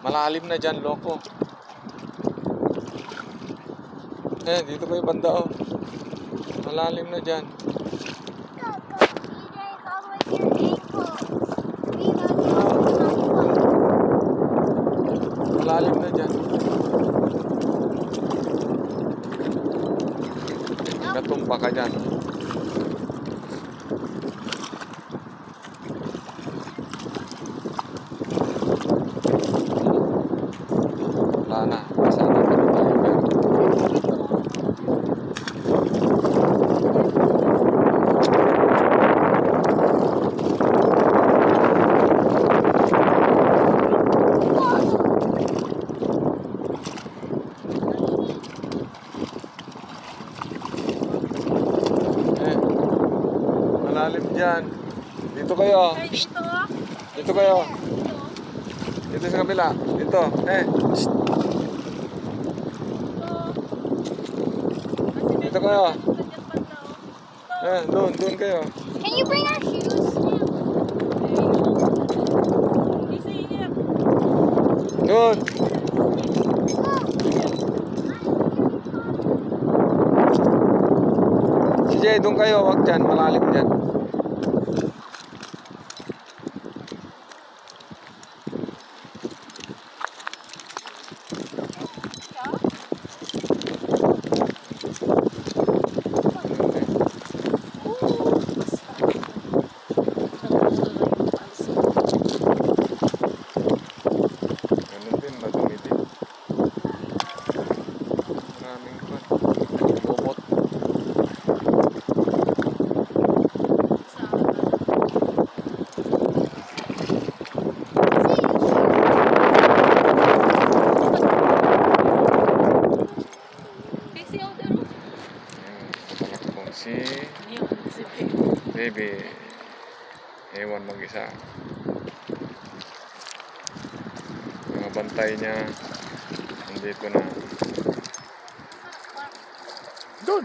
Malalim na dyan, loko. Dito pa yung banda, oh. Malalim na dyan. Malalim na dyan. Natumpa ka dyan. Wala na. Masama pa rin tayo. Malalim dyan. Dito kayo. Psst. Dito kayo. Dito sa kabila. Dito. Dito kayo. Doon kayo. Can you bring our shoes? Doon. Sige, doon kayo. Huwag dyan. Malalim dyan. Si baby ewan mag-isa, mga bantay niya nandito na doon.